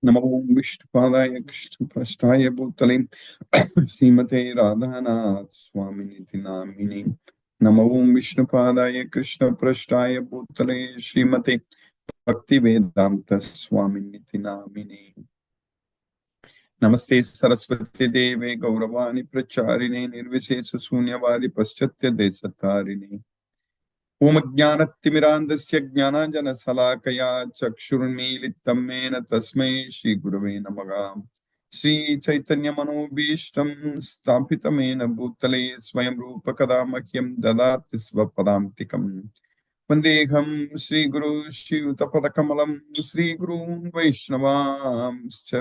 नमो विष्णुपादाय कृष्णप्रष्टाय भूतले श्रीमते राधानाथ स्वामिनिति नामिने। नमो विष्णुपादाय कृष्णप्रष्टाय भूतले श्रीमते भक्तिवेदांत स्वामिनिति नामिने। नमस्ते सरस्वती देवे गौरवाणी प्रचारिणे निर्विशेष शून्यवादी पश्चात्य देशतारिणे। ओम ज्ञानतिमिरान्धस्य ज्ञानाञ्जनशलाकया चक्षुर्मीलितं येन तस्मै श्रीगुरवे नमः। श्रीचैतन्यमनोभीष्टं स्थापितं येन भूतले स्वयं रूपकदा मह्यं ददाति स्वपदान्तिकम्। वन्देऽहं श्रीगुरु श्रीयुतपदकमलं श्रीगुरून् वैष्णवांश्च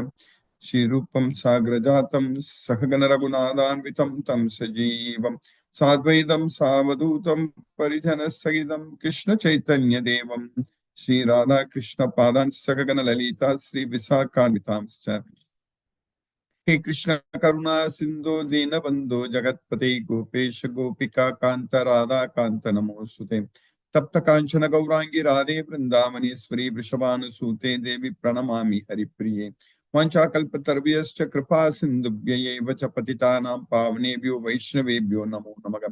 श्रीरूपं साग्रजातं सहगणरघुनाथान्वितं तं सजीवम् साद्वैतं सावधूतं परिजनसहितं कृष्ण चैतन्य देवं श्री राधा कृष्ण पादान् सगगन ललिता श्री विशाखान्वितांश्च। हे कृष्ण करुणा सिंधु दीनबंधु जगत्पते गोपेश गोपिका कांत राधा कांत नमोस्तुते। तप्त कांचन गौरांगी राधे वृंदावनेश्वरी वृषभानुसूते देवी प्रणमामि हरिप्रिये। वाञ्छाकल्पतरुभ्यश्च कृपा सिन्धुभ्यैव च पतितानां पावनेभ्यो वैष्णवेभ्यो नमो नमः।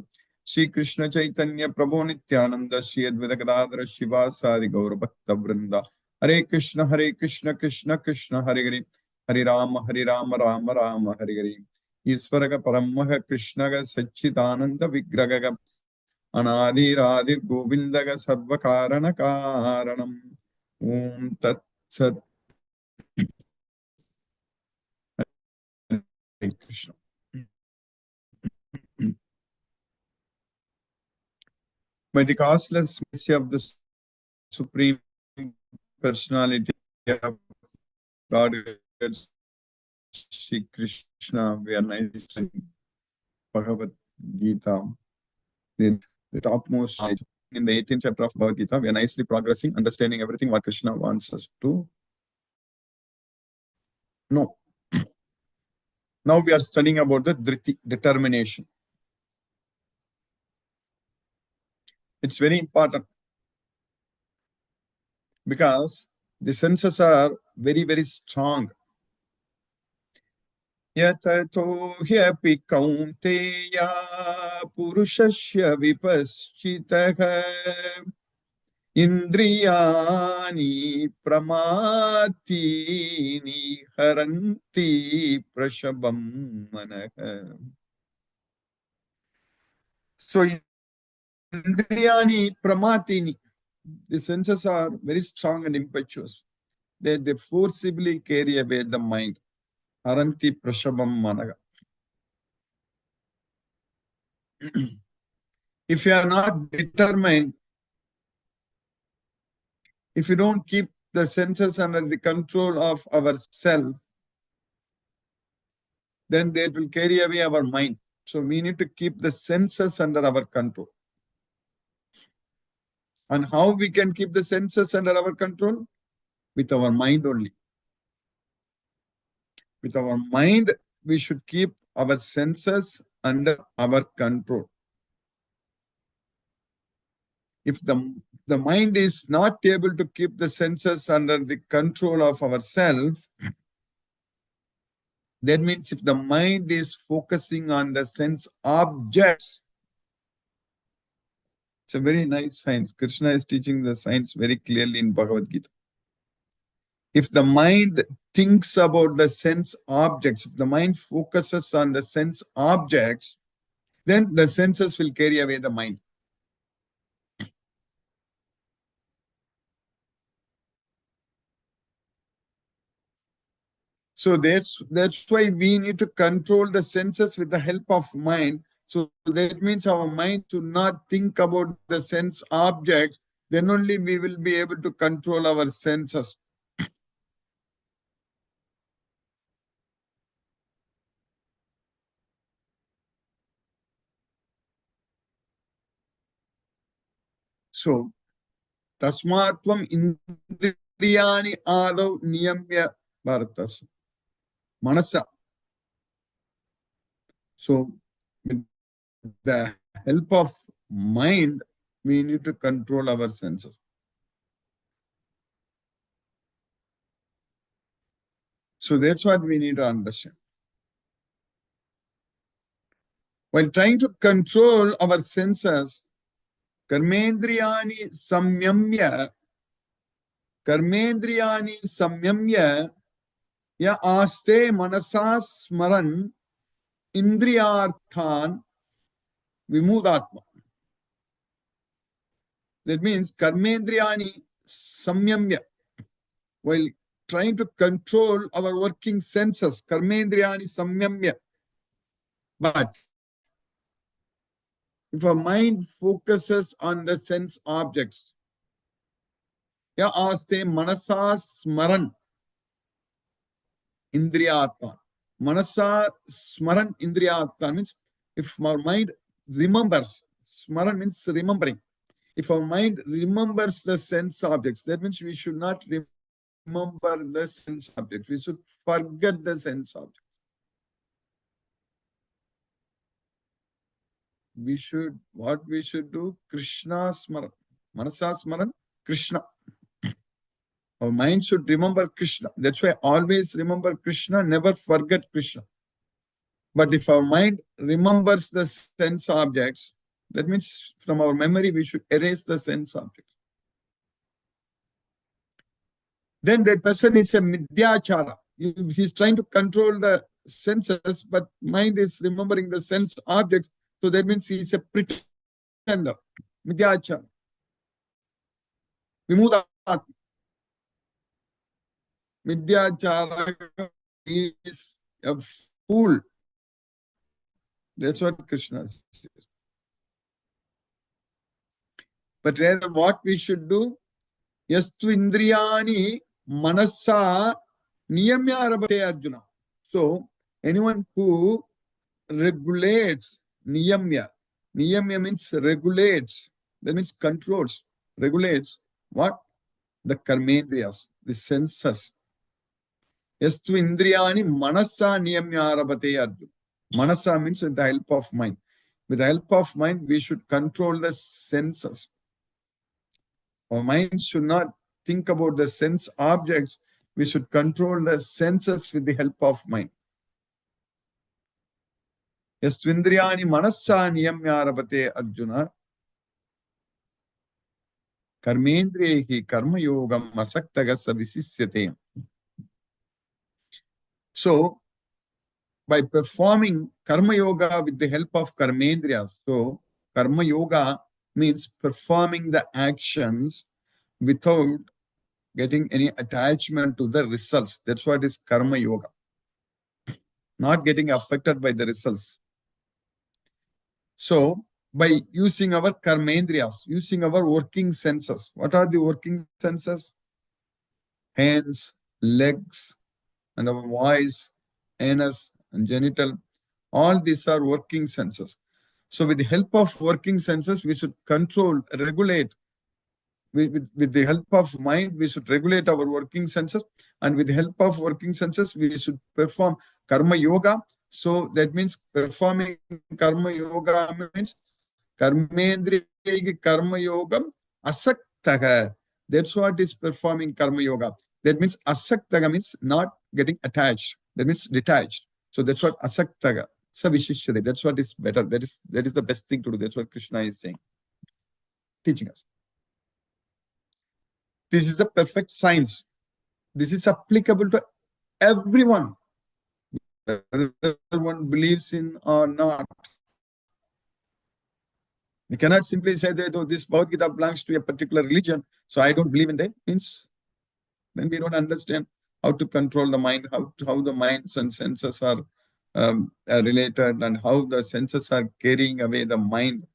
श्री कृष्ण चैतन्य प्रभु नित्यानंद श्री अद्वैत गदाधर शिवासादि गौर भक्त वृंदा। हरे कृष्ण कृष्ण कृष्ण हरे हरे हरे राम राम राम हरे हरे। ईश्वर परम कृष्ण सच्चिदानंद विग्रह अनादिरादिर गोविंद सर्व कारण कारणम। ओम तत्सत्। Krishna. By the causeless mercy of the Supreme Personality of Godhead, Shri Krishna, we are nicely Bhagavad Gita, the topmost in the 18th chapter of Bhagavad Gita. We are nicely progressing, understanding everything what Krishna wants us to know. Now we are studying about the Dhriti, determination. It's very important because the senses are very, very strong. यततो ह्यपि कौन्तेय पुरुषस्य विपश्चितः इन्द्रियाणि प्रमाथीनि हरन्ति प्रशभं मनः. So Indriyani Pramatini, the senses are very strong and impetuous. They forcibly carry away the mind. Haranti Prashabam Managa. If you are not determined, if you don't keep the senses under the control of ourself, then they will carry away our mind. So we need to keep the senses under our control. And how we can keep the senses under our control? With our mind only. With our mind, we should keep our senses under our control. If the mind is not able to keep the senses under the control of ourselves, that means if the mind is focusing on the sense objects, it's a very nice science. Krishna is teaching the science very clearly in Bhagavad Gita. If the mind thinks about the sense objects, if the mind focuses on the sense objects, then the senses will carry away the mind. So that's why we need to control the senses with the help of mind. So that means our mind should not think about the sense objects. Then only we will be able to control our senses. So tasmatvam indriyani adav niyamya bharatas. Manasa. So with the help of mind, we need to control our senses. So that's what we need to understand. While trying to control our senses, कर्मेन्द्रियाणि संयम्य या आस्ते मनसा स्मरन् इंद्रियार्थान विमुदात्मा. That means karmendriyani samyamya. While trying to control our working senses, karmendriyani samyamya. But if our mind focuses on the sense objects, ya aste manasa smaran indriyatma. Manasa smaran indriyatma means if our mind remembers, smaran means remembering. If our mind remembers the sense objects, that means we should not remember the sense objects. We should forget the sense objects. What we should do? Krishna smaran. Manasa smaran, Krishna. Our mind should remember Krishna. That's why always remember Krishna, never forget Krishna. But if our mind remembers the sense objects, that means from our memory we should erase the sense objects. Then that person is a midyachara. He's trying to control the senses, but mind is remembering the sense objects. So that means he is a pretender. Midyachara. Vimudatma. Midyachara is a fool. That's what Krishna says. But rather what we should do? Yastu indriyani manasa niyamya arabate Arjuna. So anyone who regulates niyamya. Niyamya means regulates. That means controls. Regulates what? The karmendriyas, the senses. Yastu indriyani manasa niyamya arabate Arjuna. Manasa means with the help of mind. With the help of mind, we should control the senses. Our mind should not think about the sense objects. We should control the senses with the help of mind. Yastvindriyani manasa niyamyarabate Arjuna. Karmendriyehi karma yogam asaktagasa visisyate. So, by performing karma yoga with the help of karmendriyas, so karma yoga means performing the actions without getting any attachment to the results. That's what is karma yoga. Not getting affected by the results. So, by using our karmendriyas, using our working senses. What are the working senses? Hands, legs, and our voice, anus, and genital. All these are working senses. So with the help of working senses, we should control, regulate. With the help of mind, we should regulate our working senses. And with the help of working senses, we should perform karma yoga. So that means performing karma yoga means karmendriya karma yogam asaktaga. That's what is performing karma yoga. That means asaktaga means not getting attached. That means detached. So that's what asaktaga. Savishishyate. That's what is better. That is the best thing to do. That's what Krishna is saying, teaching us. This is a perfect science. This is applicable to everyone, whether one believes in or not. We cannot simply say that, oh, this Bhagavad Gita belongs to a particular religion, so I don't believe in that. Means then we don't understand how to control the mind, how the minds and senses are related, and how the senses are carrying away the mind.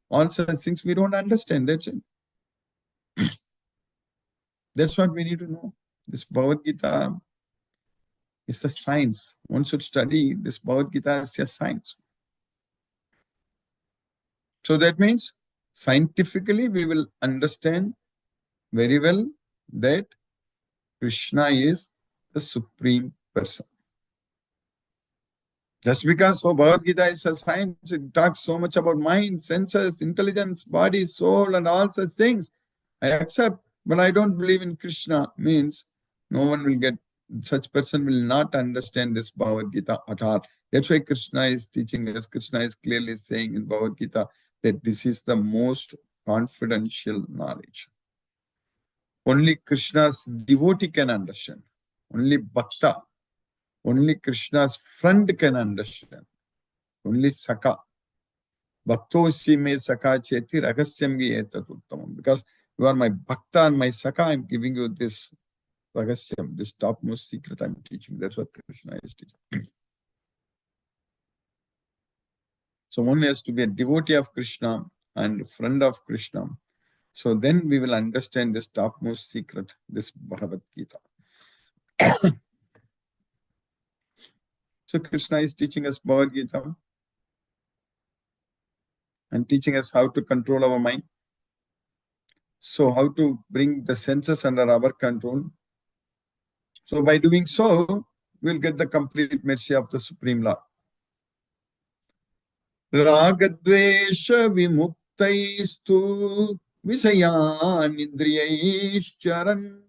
All such things we don't understand. That's it. That's what we need to know. This Bhagavad Gita is a science. One should study this Bhagavad Gita as a science. So that means scientifically we will understand very well that Krishna is the Supreme Person. Just because Bhagavad Gita is a science, it talks so much about mind, senses, intelligence, body, soul, and all such things. I accept, but I don't believe in Krishna means no one will get such person will not understand this Bhagavad Gita at all. That's why Krishna is teaching us. Krishna is clearly saying in Bhagavad Gita that this is the most confidential knowledge. Only Krishna's devotee can understand. Only Bhakta, only Krishna's friend can understand. Only Saka. Bhaktosi me Saka cheti ragasyam gi etat uttamam. Because you are my Bhakta and my Saka, I'm giving you this ragasyam, this topmost secret I'm teaching. That's what Krishna is teaching. So one has to be a devotee of Krishna and friend of Krishna. So then we will understand this topmost secret, this Bhagavad Gita. So Krishna is teaching us Bhagavad Gita and teaching us how to control our mind. So how to bring the senses under our control. So by doing so, we'll get the complete mercy of the Supreme Lord. Ragadvesha vimuktaistu visayan indriyaischaran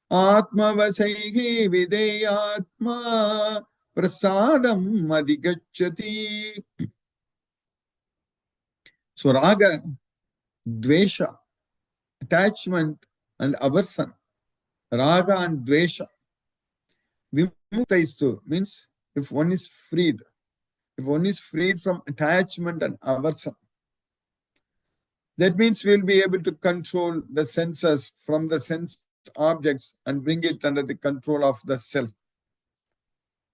atmavasaihi videyatma prasadam adhigacchati. So raga, dvesha, attachment and aversion. Raga and dvesha. Vimuktaistu means if one is freed. If one is freed from attachment and aversion, that means we'll be able to control the senses from the sense objects and bring it under the control of the self.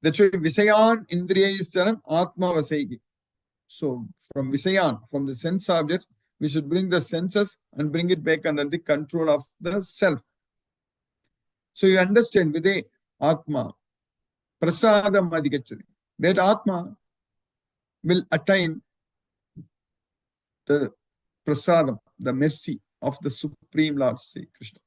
That's why Visayan Indriyaischaran Atma Vasaigi. So from Visayan, from the sense objects, we should bring the senses and bring it back under the control of the self. So you understand, Vide Atma, Prasadam Adhigachari. That Atma will attain the prasadam, the mercy of the Supreme Lord Sri Krishna.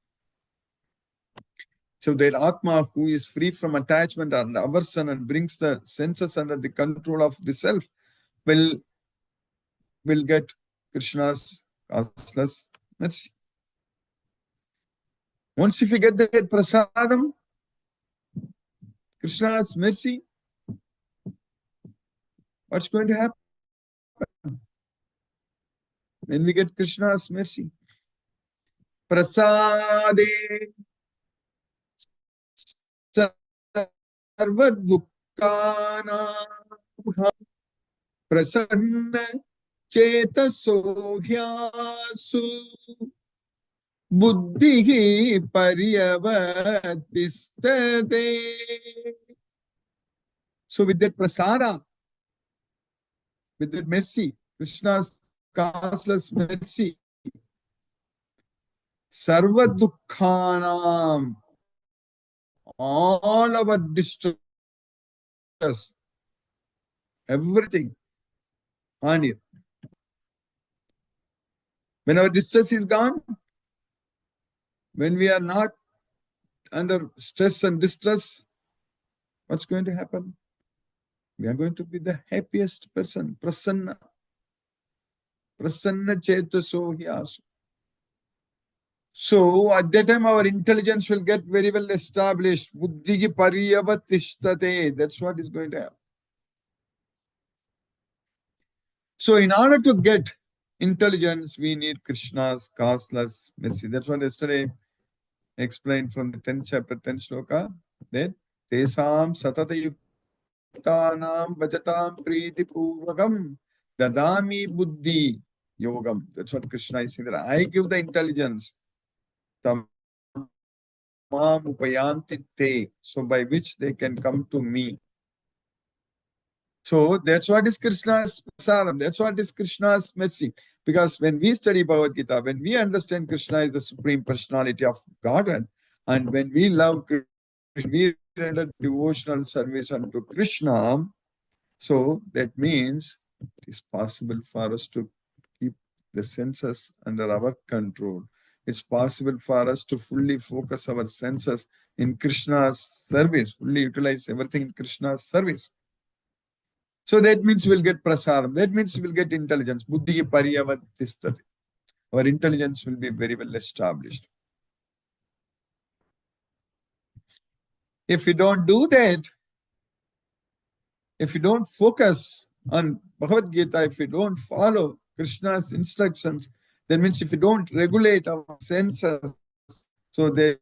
So that Atma who is free from attachment and aversion and brings the senses under the control of the self will get Krishna's causeless mercy. Once if you get that prasadam, Krishna's mercy, what's going to happen? When we get Krishna's mercy, prasade sarva dukkana prasanna chetaso hyasu buddhihi paryavatistade. So with that prasada, with that mercy, Krishna's causeless mercy, sarva dukkhanam, all our distress, everything, on when our distress is gone, when we are not under stress and distress, what's going to happen? We are going to be the happiest person, prasanna. Prasanna chetaso hyasu. So at that time our intelligence will get very well established. Buddhihi paryavatishtate. That's what is going to happen. So in order to get intelligence, we need Krishna's causeless mercy. That's what yesterday explained from the 10th chapter, 10th shloka, that tesam satata yuktanam bhajatam priti purvakam dadami buddhi yogam. That's what Krishna is saying, that I give the intelligence, tam upayanti te, so by which they can come to me. So that's what is Krishna's prasadam. That's what is Krishna's mercy. Because when we study Bhagavad Gita, when we understand Krishna is the Supreme Personality of Godhead, and when we love Krishna, we render devotional service unto Krishna, so that means it is possible for us to keep the senses under our control. It's possible for us to fully focus our senses in Krishna's service, fully utilize everything in Krishna's service. So that means we'll get prasadam. That means we'll get intelligence. Buddhi paryavatistati. Our intelligence will be very well established. If you don't do that, if you don't focus on Bhagavad Gita, if you don't follow Krishna's instructions, that means if you don't regulate our senses, so that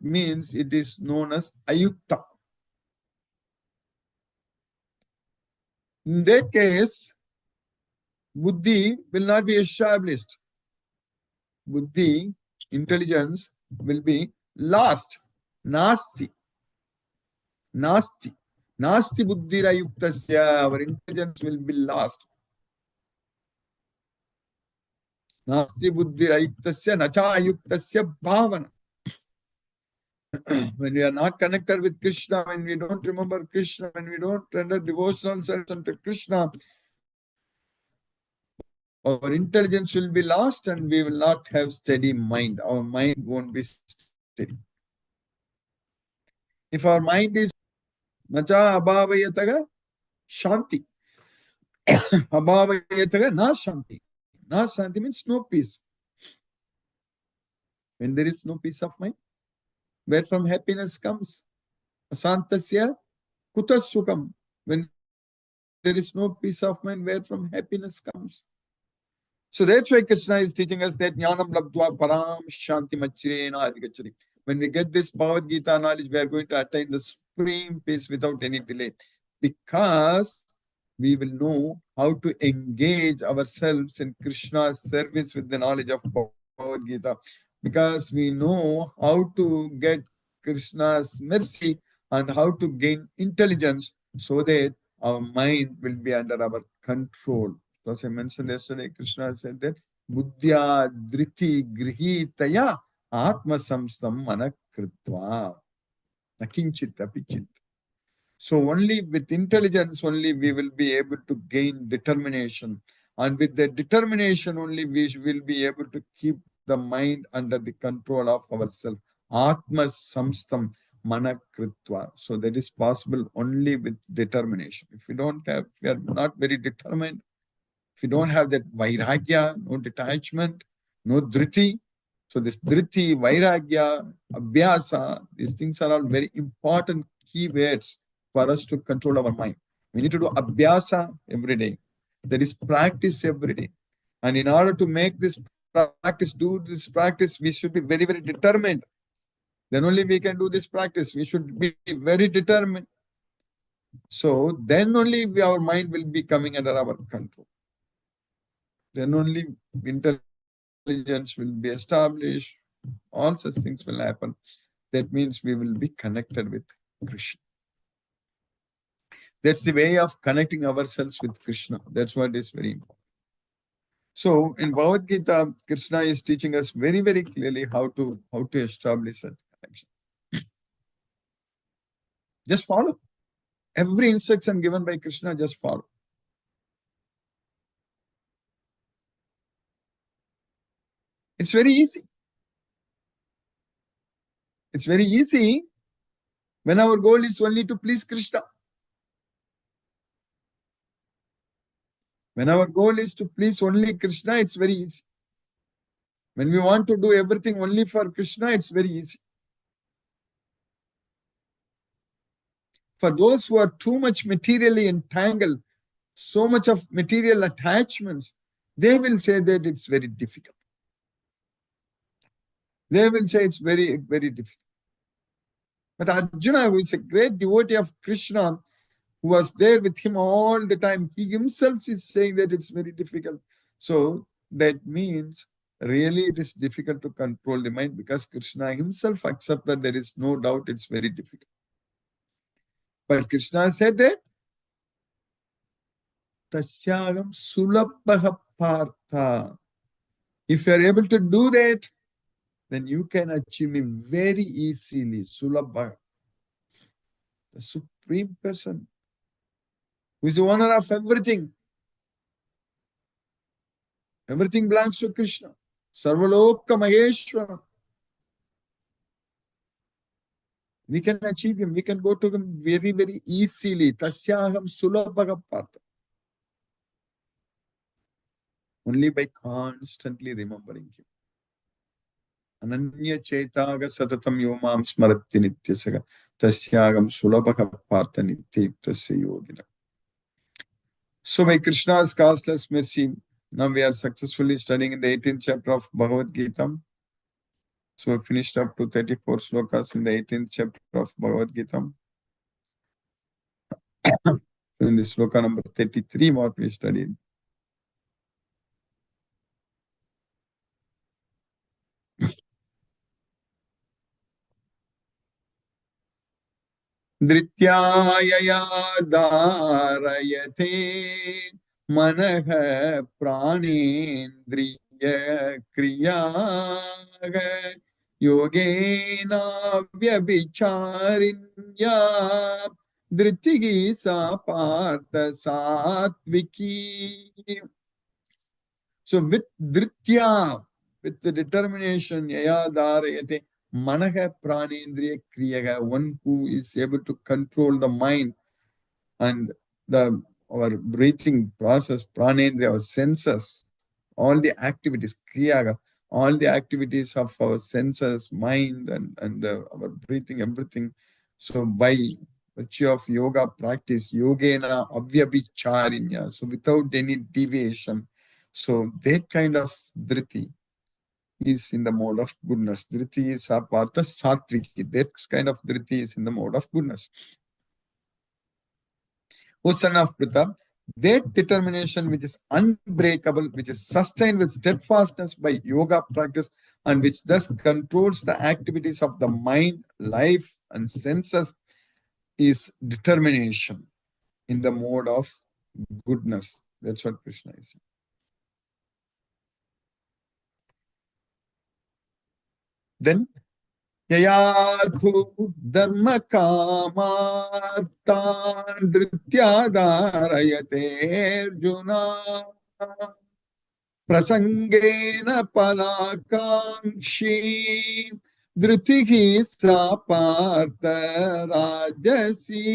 means it is known as ayukta. In that case, buddhi will not be established. Buddhi, intelligence will be lost. Nasti. Nasti. Nasti buddhira yuktasya. Our intelligence will be lost. Nasti buddhira yuktasya nacha yuktasya bhavana. When we are not connected with Krishna, when we don't remember Krishna, when we don't render devotional service unto Krishna, our intelligence will be lost and we will not have steady mind. Our mind won't be steady. If our mind is nacha abhavayataga shanti. Abhavayataga na shanti. Na shanti means no peace. When there is no peace of mind, where from happiness comes? Asantasya kutas sukam. When there is no peace of mind, where from happiness comes? So that's why Krishna is teaching us that jnanam labdva param shanti machirena adhigachari. When we get this Bhagavad Gita knowledge, we are going to attain the supreme peace without any delay. Because we will know how to engage ourselves in Krishna's service with the knowledge of Bhagavad Gita. Because we know how to get Krishna's mercy and how to gain intelligence so that our mind will be under our control. As I mentioned yesterday, Krishna said that buddhya driti grihitaya atma samstam manakritva nakinchit apichit. So only with intelligence only we will be able to gain determination. And with the determination only we will be able to keep the mind under the control of ourselves. Atma samstam manakritva. So that is possible only with determination. If we are not very determined, if you don't have that vairagya, no detachment, no driti. So this driti, vairagya, abhyasa, these things are all very important keywords for us to control our mind. We need to do abhyasa every day. There is practice every day. And in order to make this practice, we should be very, very determined. Then only we can do this practice. We should be very determined. So then only our mind will be coming under our control. Then only intelligence will be established. All such things will happen. That means we will be connected with Krishna. That's the way of connecting ourselves with Krishna. That's what is very important. So in Bhagavad Gita, Krishna is teaching us very, very clearly how to establish such connection. Just follow. Every instruction given by Krishna, just follow. It's very easy. It's very easy when our goal is only to please Krishna. When our goal is to please only Krishna, it's very easy. When we want to do everything only for Krishna, it's very easy. For those who are too much materially entangled, so much of material attachments, they will say that it's very difficult. They will say it's very, very difficult. But Arjuna, who is a great devotee of Krishna, who was there with him all the time, he himself is saying that it's very difficult. So that means really it is difficult to control the mind because Krishna himself accepted there is no doubt it's very difficult. But Krishna said that Tasyagam sulabhaha partha. If you are able to do that, then you can achieve me very easily. Sulabha, the supreme person, who is the owner of everything. Everything belongs to Krishna. Sarvaloka Maheshwara. We can achieve him. We can go to him very, very easily. Tasyaham sulabhaha partha. Only by constantly remembering him. Ananya Chetaga Satatam Yomam Smarati Nityasaga Tasyagam Sulabhaka Partha Nityuktasya Yogina. So by Krishna's causeless mercy, now we are successfully studying in the 18th chapter of Bhagavad Gita. So we finished up to 34 slokas in the 18th chapter of Bhagavad Gita. In the sloka number 33, what we studied. धृत्यायया धारयते मनः प्राणेन्द्रिय क्रियाः योगेनाव्यभिचारिण्या धृतिः सा पार्थ सात्विकी. So with dhritya, with the determination, yaya dharayate, manaha pranendriya kriyaga, one who is able to control the mind and our breathing process, pranendriya, our senses, all the activities, kriyaga, all the activities of our senses, mind, and our breathing, everything. So by virtue of yoga practice, yogena avyabhicharinya, so without any deviation. So that kind of dhriti is in the mode of goodness. Dhriti is apartha satviki. That kind of dhriti is in the mode of goodness. O son of Pritha, that determination which is unbreakable, which is sustained with steadfastness by yoga practice, and which thus controls the activities of the mind, life, and senses, is determination in the mode of goodness. That's what Krishna is saying. Then, Yayathu dharma kamartan dhrityadharayate Arjuna prasangena palakankshi dhritihi sapartha rajasi.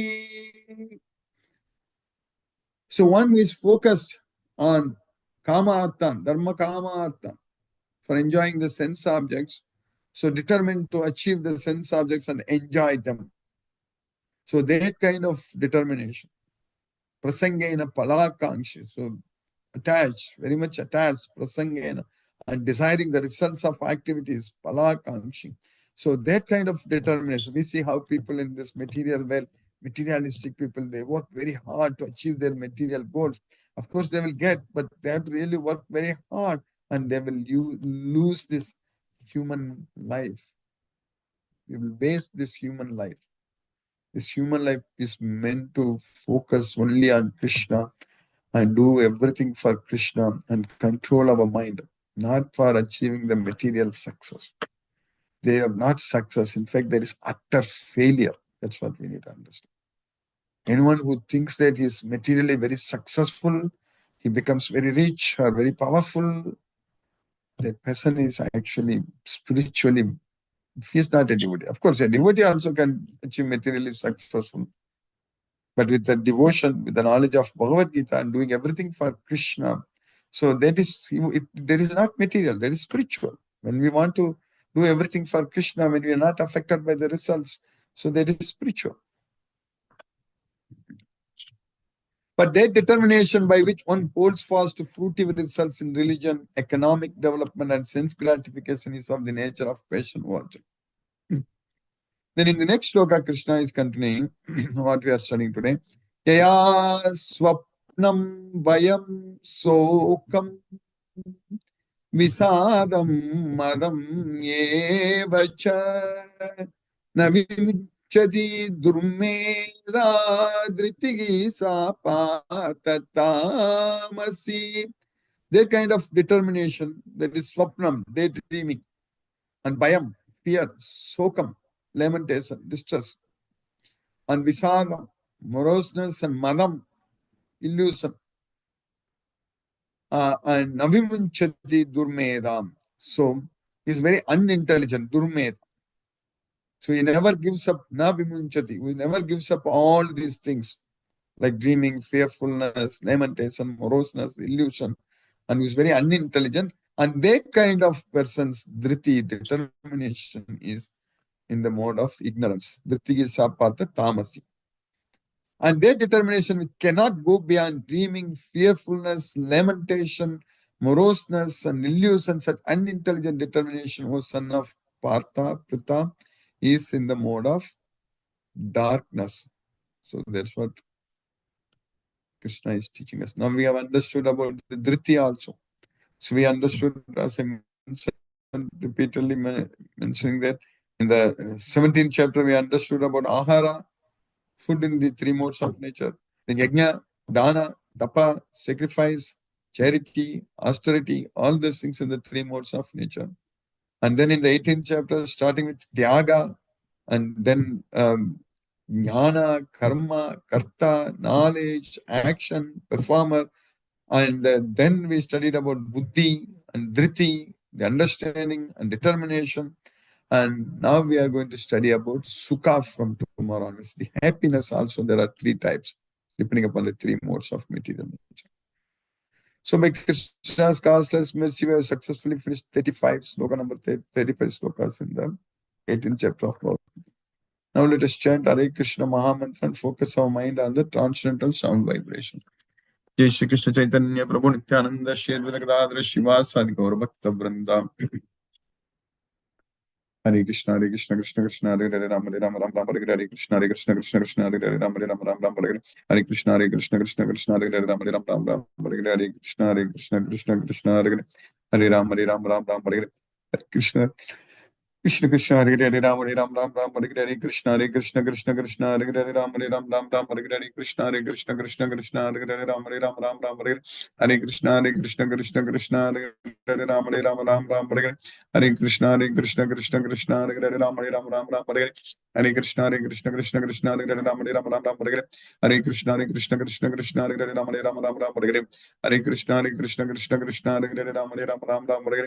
So one who is focused on kamartan, dharma kamartan, for enjoying the sense objects, so determined to achieve the sense objects and enjoy them. So that kind of determination. Prasangena palakankshi. So attached, very much attached, prasangena, and desiring the results of activities, palakankshi. So that kind of determination. We see how people in this material world, materialistic people, they work very hard to achieve their material goals. Of course, they will get, but they have to really work very hard, and they will lose this human life. We will waste this human life. This human life is meant to focus only on Krishna and do everything for Krishna and control our mind, not for achieving the material success. They are not success. In fact, there is utter failure. That's what we need to understand. Anyone who thinks that he is materially very successful, he becomes very rich or very powerful, that person is actually spiritually, if he is not a devotee. Of course, a devotee also can achieve materially successful. But with the devotion, with the knowledge of Bhagavad Gita and doing everything for Krishna, so that is, there is not material, there is spiritual. When we want to do everything for Krishna, when we are not affected by the results, so that is spiritual. But that determination by which one holds fast to fruitive results in religion, economic development, and sense gratification is of the nature of passion worship. Then in the next sloka, Krishna is continuing what we are studying today. Yaya swapnam vayam sokam visadam madam yevacha navimuchati durmeda dritigi sapatamasi. That kind of determination, that is swapnam, daydreaming, and bayam, fear, sokam, lamentation, distress, and visagam, moroseness, and madam, illusion, and navimunchati durmedam. So he's very unintelligent, durmed. So he never gives up, navimunchati. He never gives up all these things like dreaming, fearfulness, lamentation, moroseness, illusion, and he's very unintelligent. And that kind of person's dhriti, determination, is in the mode of ignorance. Dhriti is sapata tamasi. And their determination cannot go beyond dreaming, fearfulness, lamentation, moroseness, and illusion. Such unintelligent determination, O son of Partha, Prita, is in the mode of darkness. So that's what Krishna is teaching us. Now we have understood about the Dhriti also. So we understood, as I mentioned, repeatedly mentioning that in the 17th chapter, we understood about Ahara, food in the three modes of nature. The Yajna, Dana, Dapa, sacrifice, charity, austerity, all these things in the three modes of nature. And then in the 18th chapter, starting with Tyaga, and then Jnana, Karma, Karta, knowledge, action, performer. And then we studied about Buddhi and Dhriti, the understanding and determination. And now we are going to study about Sukha from tomorrow onwards. The happiness also, there are three types, depending upon the three modes of material nature. So by Krishna's causeless mercy, we have successfully finished 35 sloka number 35 slokas in the 18th chapter of Lord. Now let us chant Hare Krishna Mahamantra and focus our mind on the transcendental sound vibration. Jai Shri Krishna Chaitanya Prabhu Nityananda Shri Advaita Gadadhara Shivasadi Gaur Bhakta Vrinda. Hare Krishna Krishna Krishna Hare Hare Ram Ram Ram Ram Hare Krishna Krishna Krishna Hare Hare Ram Ram Ram Hare Hare Krishna Krishna Krishna Hare Hare Ram Ram Ram Hare Krishna Krishna Hare Hare Ram Ram Hare Krishna Krishna Krishna Hare Hare Ram Ram Hare Krishna Krishna Krishna Hare Hare Ram Ram Hare Krishna Krishna Krishna Hare Hare Ram Ram Hare Hare Krishna Krishna Krishna Hare Hare Ram Ram Hare Hare Krishna Krishna Krishna Hare Hare Ram Ram Hare Hare Krishna Krishna Krishna Hare Hare Ram Ram Hare Hare Krishna Krishna Krishna Hare Hare Ram Ram Hare Hare Krishna Krishna Krishna Hare Hare Ram Ram Hare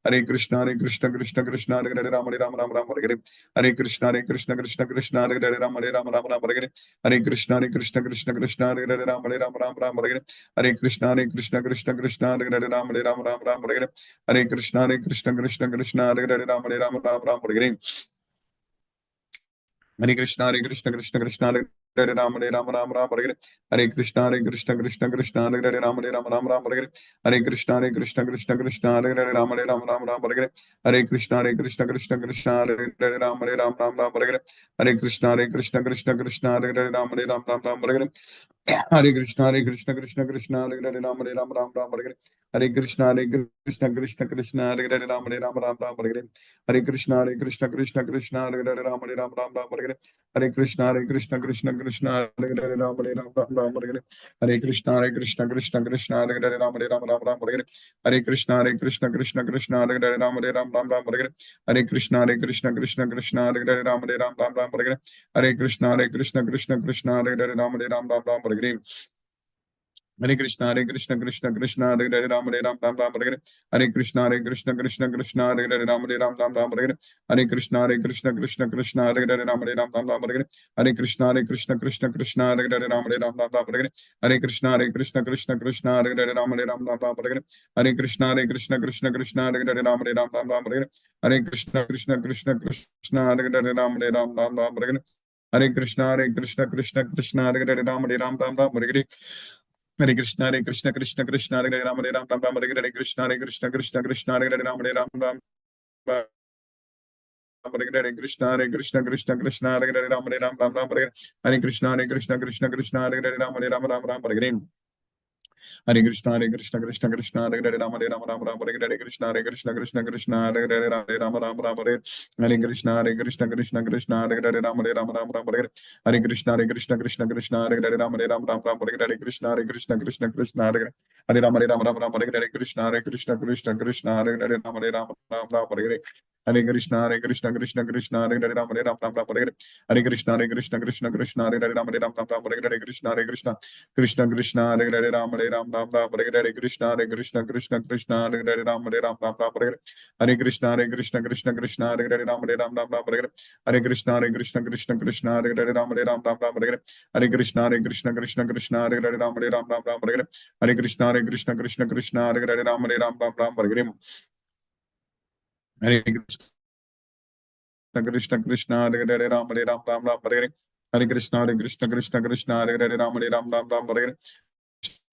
Hare Krishna Krishna Krishna Hare Hare Ram Ram Hare Hare Krishna Krishna Krishna Hare Hare Ram Ram Hare Hare Krishna Krishna Krishna Hare Hare Ram Ram Hare Hare Krishna Krishna Krishna Hare Hare Ram Ram Hare Hare Krishna Krishna Krishna Hare Hare Ram Ram Hare Hare Krishna Krishna Krishna Hare Hare Ram Ram Hare Hare Krishna Krishna Krishna Hare Hare Ram Ram Hare Hare Krishna Krishna Krishna Hare Hare Ram Ram Hare Hare Krishna Krishna Krishna Hare Hare Ram Ram Hare Hare Krishna Krishna Krishna Hare Hare Ram Ram Hare Hare Krishna Krishna Krishna Hare Hare Ram Ram Hare Hare Krishna Krishna Hare Hare Ram Ram Hare Hare Krishna Krishna Krishna Hare Hare Ram Ram Hare Hare Krishna Krishna Krishna Hare Hare Ram Ram Hare Hare Krishna Krishna Krishna Hare Hare Ram Ram Hare Hare Krishna Krishna Krishna Hare Hare Ram Ram Hare Hare Krishna Krishna Krishna Hare Hare Ram Ram Hare Hare Krishna Krishna Krishna Hare Hare Ram Ram Hare Hare Krishna Krishna Krishna Hare Hare Ram Ram Hare Hare Krishna Krishna Hare Hare Ram Hare Hare Krishna Krishna Krishna Hare Hare Ram Hare Hare Krishna Krishna Krishna Hare Hare Ram Hare Hare Krishna Krishna Krishna Hare Hare Ram Hare Hare Krishna Krishna Krishna Hare Hare Ram Hare Krishna Krishna Krishna Hare Hare Ram Hare Krishna Krishna Krishna Hare Hare Ram Hare Krishna Krishna Hare Hare Ram Hare Hare Krishna Krishna Hare Ram Hare Krishna Krishna Hare Ram Hare Krishna Krishna Hare Ram Hare Krishna Hare Ram Hare Hare Krishna Hare Rama Hare Krishna Krishna Hare Rama Hare Krishna Hare Rama Hare Krishna Hare Rama Hare Krishna Hare Rama Hare Krishna Hare Rama Hare Krishna Hare Krishna Hare Rama Hare Krishna Hare Rama Hare Hare Krishna, Hare Krishna, Krishna Krishna, Hare Hare Ram, Hare Ram, Ram Ram, Hare Hare. Hare Krishna, Hare Krishna, Krishna Krishna, Hare Hare Ram, Hare Ram, Ram Ram, Hare Hare. Hare Krishna, Hare Krishna, Krishna Krishna, Hare Hare Ram, Hare Ram, Ram Ram, Hare Hare. Hare Krishna, Hare Krishna, Krishna Krishna, Hare Hare Ram, Hare Ram, Ram Ram, Hare Hare. Hare Krishna, Hare Krishna, Krishna Krishna, Hare Hare Ram, Hare Ram, Ram Ram, Hare Hare. Hare Krishna, Hare Krishna, Krishna Krishna, Hare Hare Ram, Hare Ram, Ram Ram, Hare Hare. Hare Krishna, Hare Krishna, Krishna Krishna, Hare Hare Ram, Hare Ram, Ram Ram, Hare Hare. Hare Krishna, Hare Krishna, Krishna Krishna, Hare Hare Ram, Hare Ram, Ram Ram, Hare Hare. Hare Krishna, Krishna Krishna, Hare Hare Ram, Hare Ram, Ram Ram, Hare Hare. Hare Krishna, Hare Krishna, Krishna Krishna, Hare Hare Ram, Hare Ram, Ram Ram, Hare Hare.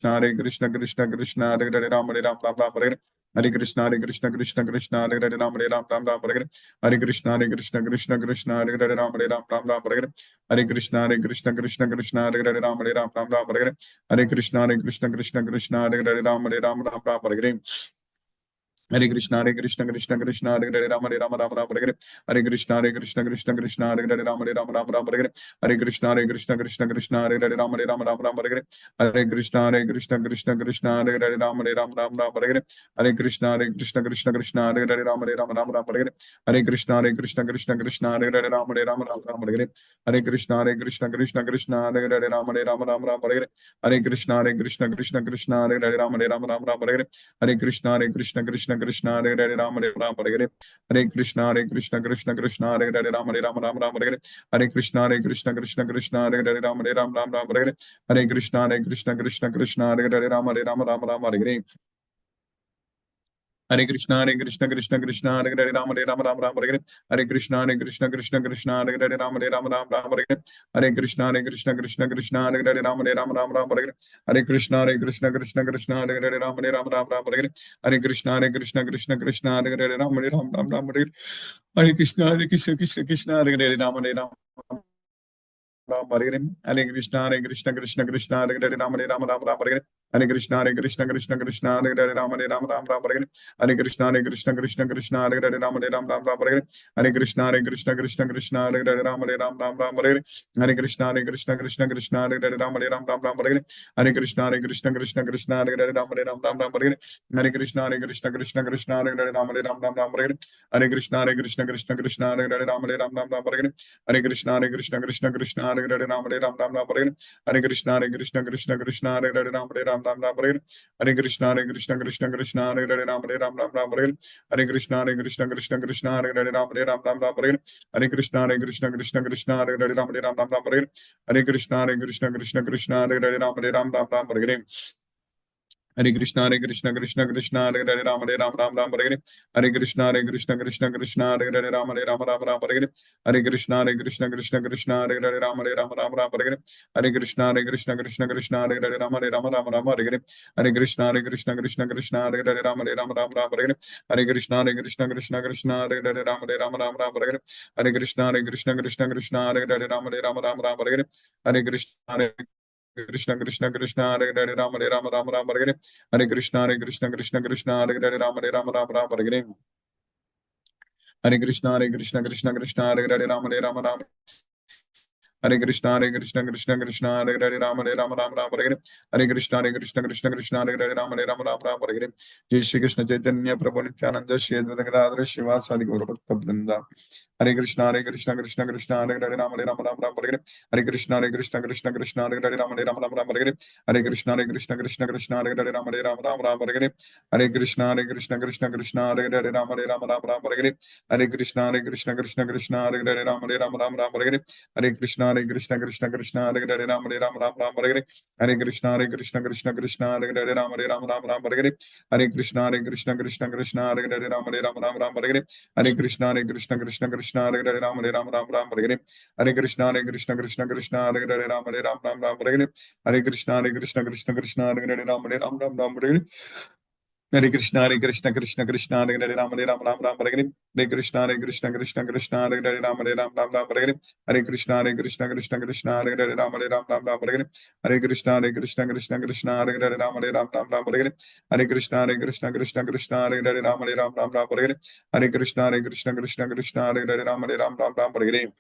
Hare Krishna, Krishna Krishna, Hare Hare Ram, Hare Ram, Ram Ram, Hare Hare. Hare Krishna, Hare Krishna, Krishna Krishna, Hare Hare Ram, Hare Ram, Ram Ram, Hare Hare. Hare Krishna, Hare Krishna, Krishna Krishna, Hare Hare Ram, Hare Ram, Ram Ram, Hare Hare. Hare Krishna, Hare Krishna, Krishna Krishna, Hare Hare Ram, Hare Ram, Ram Ram, Hare Hare. Hare Krishna, Hare Krishna, Krishna Krishna, Hare Hare Ram, Hare Ram, Ram Ram, Hare Hare. Hare Krishna, Hare Krishna, Krishna Krishna, Hare Hare Ram, Hare Ram, Ram Ram, Hare Hare. Hare Krishna, Hare Krishna, Krishna Krishna, Hare Hare Ram, Hare Ram, Ram Ram, Hare Hare. Hare Krishna, Hare Krishna, Krishna Krishna, Hare Hare Ram, Hare Ram, Ram Ram, Hare Hare. Hare Krishna, Hare Krishna, Krishna Krishna, Hare Hare Ram, Hare Ram, Ram Ram, Hare Hare. Hare Krishna, Hare Krishna, Krishna Krishna, Hare Hare Ram, Hare Ram, Ram Ram, Hare Hare. Hare Krishna, Hare Krishna, Krishna Krishna, Hare Hare Ram, Hare Ram, Ram Ram, Hare Hare. Hare Krishna, Hare Krishna, Krishna Krishna, Hare Hare Ram, Hare Ram, Ram Ram, Hare Hare. Hare Krishna, Hare Krishna, Krishna Krishna, Hare Hare Ram, Hare Ram, Ram Ram, Hare Hare. Hare Krishna, Hare Krishna, Krishna Krishna, Hare Hare Ram, Hare Ram, Hare Hare. Hare Krishna, Hare Krishna, Krishna Krishna, Hare Hare Ram, Hare Ram, Ram Ram, Hare Hare. Hare Krishna, Hare Krishna, Krishna Krishna, Hare Hare Ram, Hare Ram, Ram Ram, Hare Hare. Hare Krishna, Hare Krishna, Krishna Krishna, Hare Hare Ram, Hare Ram, Ram Ram, Hare Hare. Hare Krishna, Hare Krishna, Krishna Krishna, Hare Hare Ram, Hare Ram, Ram Ram, Hare Hare. Hare Krishna, Hare Krishna, Krishna Krishna, Hare Hare Ram, Hare Ram, Ram Ram, Hare Hare. Hare Krishna, Hare Krishna, Krishna Krishna, Hare Hare Ram, Hare Ram, Ram Ram, Hare Hare. Hare Krishna, Hare Krishna, Krishna Krishna, Hare Hare Ram, Hare Ram, Ram Ram, Hare Hare. Hare Krishna, Hare Krishna, Krishna Krishna, Hare Hare Ram, Hare Ram, Ram Ram, Hare Hare. Hare Krishna, Hare Krishna, Krishna Krishna, Hare Hare Ram, Hare Ram. Hare Hare. Hare Krishna, Hare Krishna, Krishna Krishna, Hare Hare Ram, Hare Ram, Ram Ram, Hare Hare. Hare Krishna, Hare Krishna, Krishna Krishna, Hare Hare Ram, Hare Ram, Ram Ram, Hare Hare. Hare Krishna, Hare Krishna, Krishna Krishna, Hare Hare Ram, Hare Ram, Ram Ram, Hare Hare. Hare Krishna, Hare Krishna, Krishna Krishna, Hare Hare Ram, Hare Ram, Ram Ram, Hare Hare. Hare Krishna, Hare Krishna, Krishna Krishna, Hare Hare Ram, Hare Ram, Ram Ram, Hare Hare. Hare Krishna, Hare Krishna, Krishna Krishna, Hare Hare Ram, Hare Ram, Ram Ram, Hare Hare. Hare Krishna, Hare Krishna, Krishna Krishna, Hare Hare Ram, Hare Ram, Ram Ram, Hare Hare. Hare Krishna, Hare Krishna, Krishna Krishna, Hare Hare Ram, Hare Ram, Ram Ram, Hare Hare. Hare Krishna, Hare Krishna, Krishna Krishna, Hare Hare Ram, Hare Ram, Ram Ram, Hare Hare. Hare Krishna, Hare Krishna, Krishna Krishna, Hare Hare Ram, Hare Ram, Ram Ram, Hare Hare. Hare Krishna, Hare Krishna, Krishna Krishna, Hare Hare Ram, Hare Ram, Ram Ram, Hare Hare. Hare Krishna, Hare Krishna, Krishna Krishna, Hare Hare Ram, Hare Ram, Ram Ram, Hare Hare. Hare Krishna, Hare Krishna, Krishna Krishna, Hare Hare Ram, Hare Ram, Ram Ram, Hare Hare. Hare Krishna, Hare Krishna, Krishna Krishna, Hare Hare Ram, Hare Ram, Ram Ram, Hare Hare. Hare Krishna, Hare Krishna, Krishna Krishna, Hare Hare Ram, Hare Ram, Ram Ram, Hare Hare. Hare Krishna, Hare Krishna, Krishna Krishna, Hare Hare Ram, Hare Ram, Ram Ram, Hare Hare. Hare Krishna, Hare Krishna, Krishna Krishna, Hare Hare Ram, Hare Ram, Ram Ram, Hare Hare. Hare Krishna, Hare Krishna, Krishna Krishna, Hare Hare Ram, Hare Ram, Ram Ram, Hare Hare. Hare Krishna, Hare Krishna, Krishna Krishna, Hare Hare Ram, Hare Ram, Ram Ram, Hare Hare. Hare Krishna, Hare Krishna, Krishna Krishna, Hare Hare Ram, Hare Ram, Ram Ram, Hare Hare. Hare Krishna, Hare Krishna, Krishna Krishna, Hare Hare Ram, Hare Ram, Ram Ram, Hare Hare. Hare Krishna, Hare Krishna, Krishna Krishna, Hare Hare Ram, Hare Ram, Ram Ram, Hare Hare. Hare Krishna, Hare Krishna, Krishna Krishna, Hare Hare Ram, Hare Ram, Ram Ram, Hare Hare. Hare Krishna, Hare Krishna, Krishna Krishna, Hare Hare Ram, Hare Ram, Ram. Hare Krishna, Hare Krishna, Krishna Krishna, Hare Hare Ram, Hare Ram, Ram Ram, Hare Hare. Hare Krishna, Hare Krishna, Krishna Krishna, Hare Hare Ram, Hare Ram, Ram Ram, Hare Hare. Jai Shri Krishna Chaitanya Prabhu Nityananda Shri Advaita Gadadhara Srivasadi Gaura Bhakta Vrinda. Hare Krishna, Hare Krishna, Krishna Krishna, Hare Hare Ram, Hare Ram, Ram Ram, Hare Hare. Hare Krishna, Hare Krishna, Krishna Krishna, Hare Hare Ram, Hare Ram, Ram Ram, Hare Hare. Hare Krishna, Hare Krishna, Krishna Krishna, Hare Hare Ram, Hare Ram, Ram Ram, Hare Hare. Hare Krishna, Hare Krishna, Krishna Krishna, Hare Hare Ram, Hare Ram, Ram Ram, Hare Hare. Hare Krishna, Hare Krishna, Krishna Krishna, Hare Hare Ram, Hare Ram, Ram Ram, Hare Hare. Hare Krishna, Hare Krishna, Krishna Krishna, Hare Hare Ram, Hare Ram, Ram Ram, Hare Hare. Hare Krishna, Hare Krishna, Krishna Krishna, Hare Hare Ram, Hare Ram, Ram Ram, Hare Hare. Hare Krishna, Hare Krishna, Krishna Krishna, Hare Hare Ram, Hare Ram, Ram Ram, Hare Hare. Hare Krishna, Hare Krishna, Krishna Krishna, Hare Hare Ram, Hare Ram, Ram Ram, Hare Hare. Hare Krishna, Hare Krishna, Krishna Krishna, Hare Hare Ram, Hare Ram, Ram Ram, Hare Hare. Hare Krishna, Hare Krishna, Krishna Krishna, Hare Hare Ram, Hare Ram, Ram Ram, Hare Hare. Hare Krishna, Hare Krishna, Krishna Krishna, Hare Hare Ram, Hare Ram, Ram Ram, Hare Hare. Hare Krishna, Hare Krishna, Krishna Krishna, Hare Hare Ram, Hare Ram, Ram Ram, Hare Hare. Hare Krishna, Hare Krishna, Krishna Krishna, Hare Hare Ram, Hare Ram, Ram Ram, Hare Hare. Hare Krishna, Hare Krishna, Krishna Krishna, Hare Hare Ram, Hare Ram, Ram Ram, Hare Hare. Hare Krishna, Hare Krishna, Krishna Krishna, Hare Hare Ram, Hare Ram, Ram Ram, Hare Hare. Hare Krishna, Hare Krishna, Krishna Krishna, Hare Hare Ram, Hare Ram, Ram Ram, Hare Hare.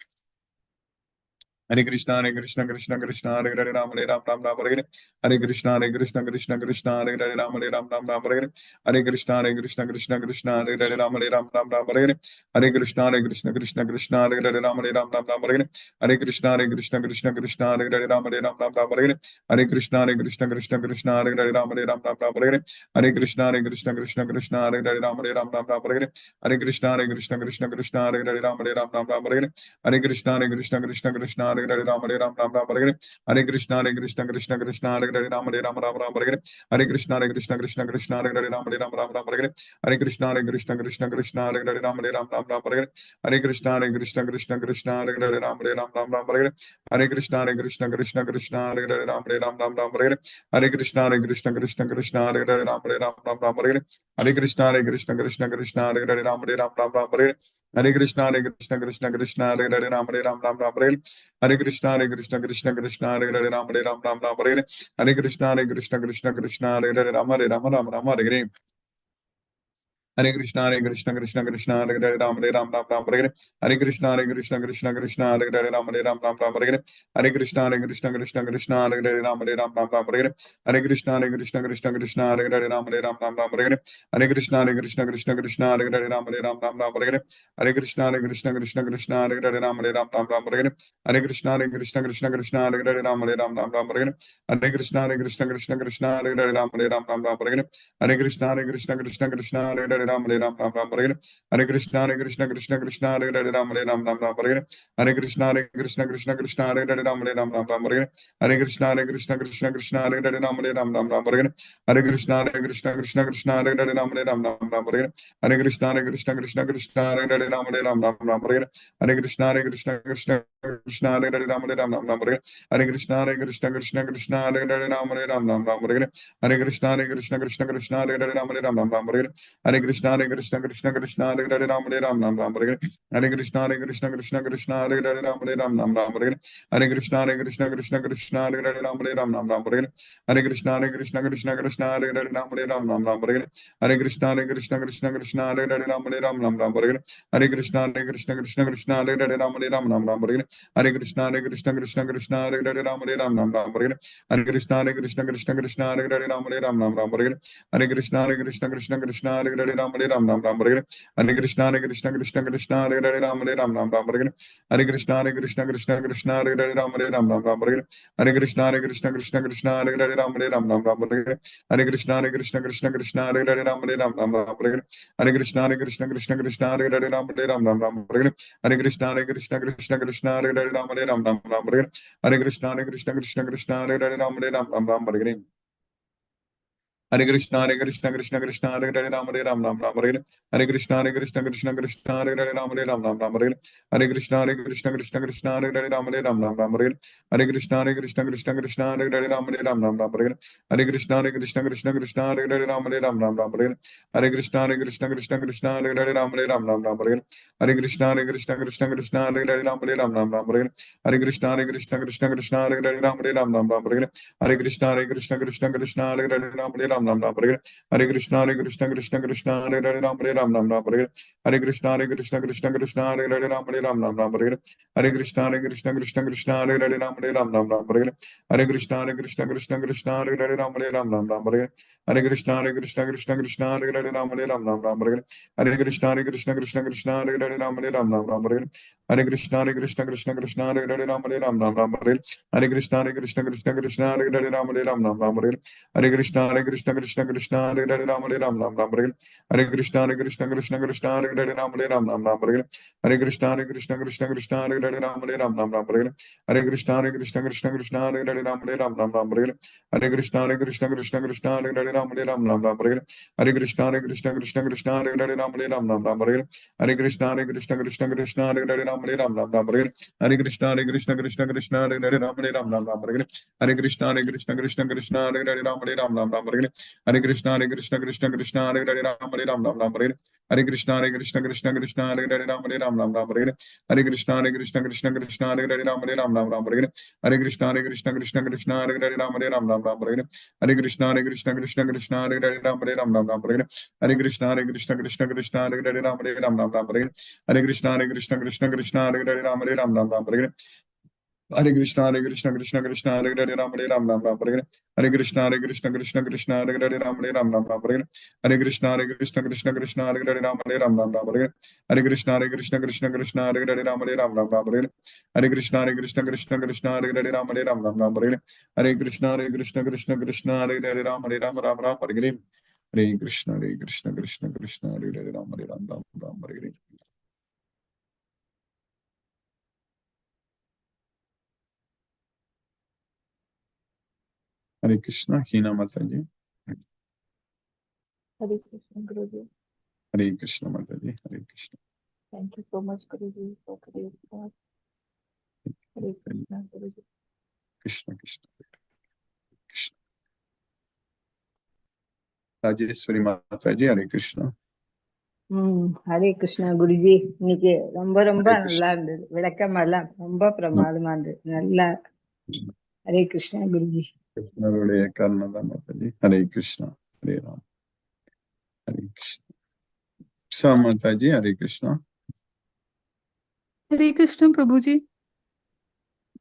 Hare Krishna, Hare Krishna, Krishna Krishna, Hare Hare, Ram Hare Ram, Ram Ram Hare Hare. Hare Krishna, Hare Krishna, Krishna Krishna, Hare Hare, Ram Hare Ram, Ram Ram Hare Hare. Hare Krishna, Hare Krishna, Krishna Krishna, Hare Hare, Ram Hare Ram, Ram Ram Hare Hare. Hare Krishna, Hare Krishna, Krishna Krishna, Hare Hare, Ram Hare Ram, Ram Ram Hare Hare. Hare Krishna, Hare Krishna, Krishna Krishna, Hare Hare, Ram Hare Ram, Ram Ram Hare Hare. Hare Krishna, Hare Krishna, Krishna Krishna, Hare Hare, Ram Hare Ram, Ram Ram Hare Hare. Hare Krishna, Hare Krishna, Krishna Krishna, Hare Hare, Ram Hare Ram, Ram Ram Hare Hare. Hare Krishna, Hare Krishna, Krishna Krishna, Hare Hare, Ram Hare Ram, Ram Ram Hare Hare. Hare Krishna, Hare Krishna, Krishna Krishna, Hare Hare, Ram Hare Ram, Ram Ram Hare Hare. Hare Krishna, Hare Krishna, Krishna Krishna, Hare Hare, Ram Hare Ram, Ram Ram Hare Hare. Hare Krishna, Hare Krishna, Krishna Krishna, Hare Hare, Ram Hare Ram, Ram Ram Hare Hare. Hare Krishna, Hare Krishna, Krishna Krishna, Hare Hare, Ram Hare Ram, Ram Ram Hare Hare. Hare Krishna, Hare Krishna, Krishna Krishna, Hare Hare, Ram Hare Ram, Ram Ram Hare Hare. Hare Krishna, Hare Krishna, Krishna Krishna, Hare Hare, Ram Hare Ram, Ram Ram Hare Hare. Hare Krishna, Hare Krishna, Krishna Krishna, Hare Hare, Ram Hare Ram, Ram Ram Hare Hare. Hare Krishna, Hare Krishna, Krishna Krishna, Hare Hare, Ram Hare Ram, Ram Ram Hare Hare. Hare Krishna, Hare Krishna, Krishna Krishna, Hare Hare, Ram Hare Ram, Ram Ram Hare Hare. Hare Krishna, Hare Krishna, Krishna Krishna, Hare Hare, Ram Hare Ram, Ram Ram Hare Hare. Hare Krishna, Hare Krishna, Krishna Krishna, Hare Hare, Ram Hare Ram, Ram Ram Hare Hare. Hare Krishna, Hare Krishna, Krishna Krishna, Hare Hare, Ram Hare Ram, Ram Ram Hare Hare. Hare Krishna, Hare Krishna, Krishna Krishna, Hare Hare, Ram Hare Ram, Ram Ram Hare Hare. Hare Krishna, Hare Krishna, Krishna Krishna, Hare Hare, Ram Hare Ram, Ram Ram Hare Hare. Hare Krishna, Hare Krishna, Krishna Krishna, Hare Hare, Ram Hare Ram, Ram Ram Hare Hare. Hare Krishna, Hare Krishna, Krishna Krishna, Hare Hare, Ram Hare Ram, Ram Ram Hare Hare. Hare Krishna, Hare Krishna, Krishna Krishna, Hare Hare, Ram Hare Ram, Ram Ram Hare Hare. Hare Krishna, Hare Krishna, Krishna Krishna, Hare Hare, Ram Hare Ram, Ram Ram Hare Hare. Hare Krishna, Hare Krishna, Krishna Krishna, Hare Hare, Ram Hare Ram, Ram Ram Hare Hare. Hare Krishna, Hare Krishna, Krishna Krishna, Hare Hare, Ram Hare Ram, Ram Ram Hare Hare. Hare Krishna, Hare Krishna, Krishna Krishna, Hare Hare, Ram Hare Ram, Ram Ram Hare Hare. Hare Krishna, Hare Krishna, Krishna Krishna, Hare Hare, Ram Hare Ram, Ram Ram Hare Hare. Hare Krishna, Hare Krishna, Krishna Krishna, Hare Hare, Ram Hare Ram, Ram Ram Hare Hare. Hare Krishna, Hare Krishna, Krishna Krishna, Hare Hare, Ram Hare Ram, Ram Ram Hare Hare. Hare Krishna, Hare Krishna, Krishna Krishna, Hare Hare, Ram Hare Ram, Ram Ram Hare Hare. Hare Krishna, Hare Krishna, Krishna Krishna, Hare Hare, Ram Hare Ram, Ram Ram Hare Hare. Hare Krishna, Hare Krishna, Krishna Krishna, Hare Hare, Ram Hare Ram, Ram Ram Hare Hare. Hare Krishna, Hare Krishna, Krishna Krishna, Hare Hare, Ram Hare Ram, Ram Ram Hare Hare. Hare Krishna, Hare Krishna, Krishna Krishna, Hare Hare, Ram Hare Ram, Ram Ram Hare Hare. Hare Krishna, Hare Krishna, Krishna Krishna, Hare Hare, Ram Hare Ram, Ram Ram Hare Hare. Hare Krishna, Hare Krishna, Krishna Krishna, Hare Hare, Ram Hare Ram, Ram Ram Hare Hare. Hare Krishna, Hare Krishna, Krishna Krishna, Hare Hare, Ram Hare Ram, Ram Ram Hare Hare. Hare Krishna, Hare Krishna, Krishna Krishna, Hare Hare, Ram Hare Ram, Ram Ram Hare Hare. Hare Krishna, Hare Krishna, Krishna Krishna, Hare Hare, Ram Hare Ram, Ram Ram Hare Hare. Hare Krishna, Hare Krishna, Krishna Krishna, Hare Hare, Ram Hare Ram, Ram Ram Hare Hare. Hare Krishna, Hare Krishna, Krishna Krishna, Hare Hare, Ram Hare Ram, Ram Ram Hare Hare. Hare Krishna, Hare Krishna, Krishna Krishna, Hare Hare, Ram Hare Ram, Ram Ram Hare Hare. Hare Krishna, Hare Krishna, Krishna Krishna, Hare Hare, Ram Hare Ram, Ram Ram Hare Hare. Hare Krishna, Hare Krishna, Krishna Krishna, Hare Hare, Ram Hare Ram, Ram Ram Hare Hare. Hare Krishna, Hare Krishna, Krishna Krishna, Hare Hare, Ram Hare Ram, Ram Ram Hare Hare. Hare Krishna, Hare Krishna, Krishna Krishna, Hare Hare, Ram Hare Ram, Ram Ram Hare Hare. Hare Krishna, Hare Krishna, Krishna Krishna, Hare Hare, Ram Hare Ram, Ram Ram Hare Hare. Hare Krishna, Hare Krishna, Krishna Krishna, Hare Hare, Ram Hare Ram, Ram Ram Hare Hare. Hare Krishna, Hare Krishna, Krishna Krishna, Hare Hare, Ram Hare Ram, Ram Ram Hare Hare. Hare Krishna, Hare Krishna, Krishna Krishna, Hare Hare, Ram Hare Ram, Ram Ram Hare Hare. Hare Krishna, Hare Krishna, Krishna Krishna, Hare Hare, Ram Hare Ram, Ram Ram Hare Hare. Hare Krishna, Hare Krishna, Krishna Krishna, Hare Hare, Ram Hare Ram, Ram Ram Hare Hare. Hare Krishna, Hare Krishna, Krishna Krishna, Hare Hare, Ram Hare Ram, Ram Ram Hare Hare. Hare Krishna, Hare Krishna, Krishna Krishna, Hare Hare, Ram Hare Ram, Ram Ram Hare Hare. Hare Krishna, Hare Krishna, Krishna Krishna, Hare Hare, Ram Hare Ram, Ram Ram Hare Hare. Hare Krishna, Hare Krishna, Krishna Krishna, Hare Hare, Ram Hare Ram, Ram Ram Hare Hare. Hare Krishna, Hare Krishna, Krishna Krishna, Hare Hare, Ram Hare Ram, Ram Ram Hare Hare. Hare Krishna, Hare Krishna, Krishna Krishna, Hare Hare, Ram Hare Ram, Ram Ram Hare Hare. Hare Krishna, Hare Krishna, Krishna Krishna, Hare Hare, Ram Hare Ram, Ram Ram Hare Hare. Hare Krishna, Hare Krishna, Krishna Krishna, Hare Hare, Ram Hare Ram, Ram Ram Hare Hare. Hare Krishna, Hare Krishna, Krishna Krishna, Hare Hare, Ram Hare Ram, Ram Ram Hare Hare. Hare Krishna, Hare Krishna, Krishna Krishna, Hare Hare, Ram Hare Ram, Ram Ram Hare Hare. Hare Krishna, Hare Krishna, Krishna Krishna, Hare Hare, Ram Hare Ram, Ram Ram Hare Hare. Hare Krishna, Hare Krishna, Krishna Krishna, Hare Hare, Ram Hare Ram, Ram Ram Hare Hare. Hare Krishna, Hare Krishna, Krishna Krishna, Hare Hare, Ram Hare Ram, Ram Ram Hare Hare. Hare Krishna, Hare Krishna, Krishna Krishna, Hare Hare, Ram Hare Ram, Ram Ram Hare Hare. Hare Krishna, Hare Krishna, Krishna Krishna, Hare Hare, Ram Hare Ram, Ram Ram Hare Hare. Hare Krishna, Hare Krishna, Krishna Krishna, Hare Hare, Ram Hare Ram, Ram Ram Hare Hare. Hare Krishna, Hare Krishna, Krishna Krishna, Hare Hare, Ram Hare Ram, Ram Ram Hare Hare. Hare Krishna, Hare Krishna, Krishna Krishna, Hare Hare, Ram Hare Ram, Ram Ram Hare Hare. Hare Krishna, Hare Krishna, Krishna Krishna, Hare Hare, Ram Hare Ram, Ram Ram Hare Hare. Hare Krishna, Hare Krishna, Krishna Krishna, Hare Hare, Ram Hare Ram, Ram Ram Hare Hare. Hare Krishna, Hare Krishna, Krishna Krishna, Hare Hare, Ram Hare Ram, Ram Ram Hare Hare. Hare Krishna, Hare Krishna, Krishna Krishna, Hare Hare, Ram Hare Ram, Ram Ram Hare Hare. Hare Krishna, Hare Krishna, Krishna Krishna, Hare Hare, Ram Hare Ram, Ram Ram Hare Hare. Hare Krishna, Hare Krishna, Krishna Krishna, Hare Hare, Ram Hare Ram, Ram Ram Hare Hare. Hare Krishna, Hare Krishna, Krishna Krishna, Hare Hare, Ram Hare Ram, Ram Ram Hare Hare. Hare Krishna, Hare Krishna, Krishna Krishna, Hare Hare, Ram Hare Ram, Ram Ram Hare Hare. Hare Krishna, Hare Krishna, Krishna Krishna, Hare Hare, Ram Hare Ram, Ram Ram Hare Hare. Hare Krishna, Hare Krishna, Krishna Krishna, Hare Hare, Ram Hare Ram, Ram Ram Hare Hare. Hare Krishna, Hare Krishna, Krishna Krishna, Hare Hare, Ram Hare Ram, Ram Ram Hare Hare. Hare Krishna, Hare Krishna, Krishna Krishna, Hare Hare, Ram Hare Ram, Ram Ram Hare Hare. Hare Krishna, Krishna Krishna, Hare Hare, Ram Ram, Hare Hare. Hare Krishna, Krishna Krishna, Hare Hare, Ram Ram, Hare Hare. Hare Krishna, Krishna Krishna, Hare Hare, Ram Ram, Hare Hare. Hare Krishna, Krishna Krishna, Hare Hare, Ram Ram, Hare Hare. Hare Krishna, Krishna Krishna, Hare Hare, Ram Ram, Hare Hare. Hare Krishna, Krishna Krishna, Hare Hare, Ram Ram, Hare Hare. Hare Krishna, Krishna Krishna, Hare Hare, Ram Ram, Hare Hare. Hare Krishna, Hina Mataji. Hare Krishna, Guruji. Hare Krishna, Mataji. Hare Krishna. Thank you so much, Guruji, for today's class. Hare Krishna, Guruji. Krishna Krishna. Krishna. Rajeshwari Mataji, Hare Krishna. Hare Krishna Guruji. இன்னைக்கு ரொம்ப ரொம்ப Hare Krishna. நல்லா இருந்தது. விளக்கம் எல்லாம் ரொம்ப பிரமாதமா இருந்தது. நல்லா. ஹரே கிருஷ்ணா குருஜி. கிருஷ்ணருடைய கர்ணதா Mataji. Hare Krishna. Hare Ram. Hare Krishna. Sa Mataji, Hare Krishna. Hare Krishna, Prabhuji.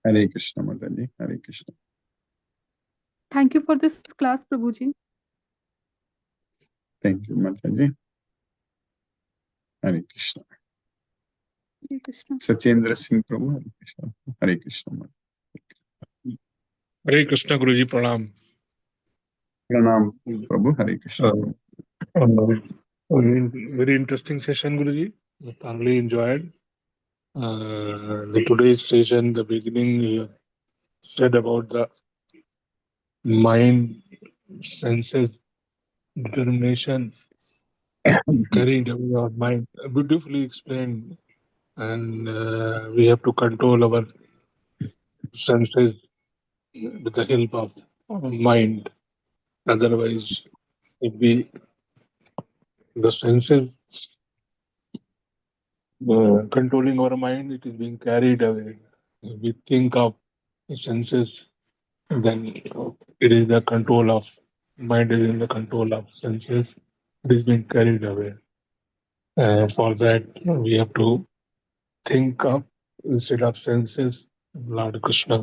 Hare Krishna, Mataji. Hare Krishna. Thank you for this class, Prabhuji. Thank you, Mataji. Hare Krishna. Hare Krishna. Sachendra Singh Prabhu, Hare Krishna. Hare Krishna. Hare Krishna, Guruji, pranam. Pranam, Prabhu, Hare Krishna. Very interesting session, Guruji. I thoroughly enjoyed. The today's session, the beginning, you said about the mind, senses, determination, carrying away our mind. Beautifully explained. And we have to control our senses with the help of mind. Otherwise, if the senses controlling our mind, it is being carried away. If we think of the senses, then it is the control of mind is in the control of senses. It is being carried away. For that, we have to think of instead of senses, Lord Krishna,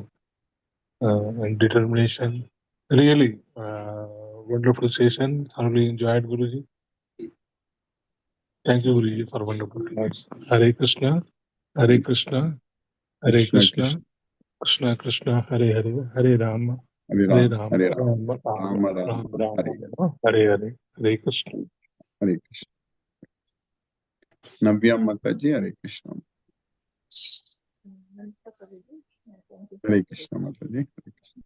and determination. Really wonderful session. Thoroughly enjoyed, Guruji. Thank you, Guruji, for wonderful class. Hare Krishna, Hare Krishna, Hare Krishna, Krishna Krishna, Hare Hare, Hare Rama, Hare Rama, Hare Ram. Rama Rama Rama, Rama, Hare Hare Hare, Hare Krishna. Hare Krishna. Navya Mataji, Hare Krishna. Hare Krishna, Mataji. Hare Krishna.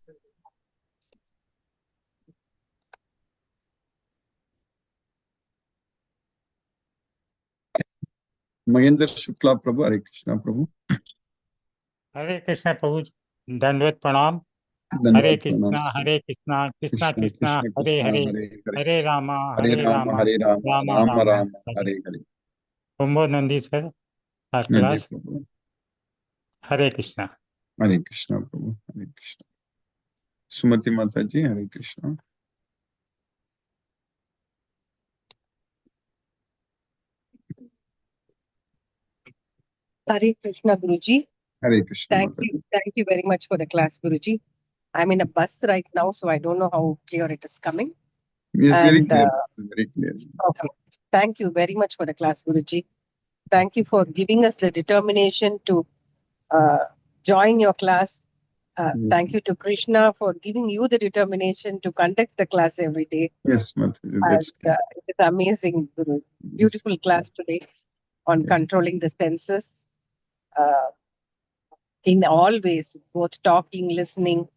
Mahendra Shukla Prabhu, Hare Krishna Prabhu. Hare Krishna, Prabhu. Dandavat pranam. Hare Krishna, Hare Krishna, Krishna Krishna, Hare Hare, Hare Rama, Hare Rama, Hare Rama, Rama Rama, Hare Hare. Kumbho Nandi, sir. Our Nandi class. Prabhu. Hare Krishna. Hare Krishna Prabhu. Hare Krishna. Sumati Mataji, Hare Krishna. Hare Krishna, Guruji. Hare Krishna. Thank you very much for the class, Guruji. I'm in a bus right now, so I don't know how clear it is coming. Yes, very And, clear. Very clear. Okay. Thank you very much for the class, Guruji. Thank you for giving us the determination to join your class. Thank you to Krishna for giving you the determination to conduct the class every day. Yes, Mataji. That's It's amazing, Guru. Beautiful class today on controlling the senses. In all ways, both talking, listening,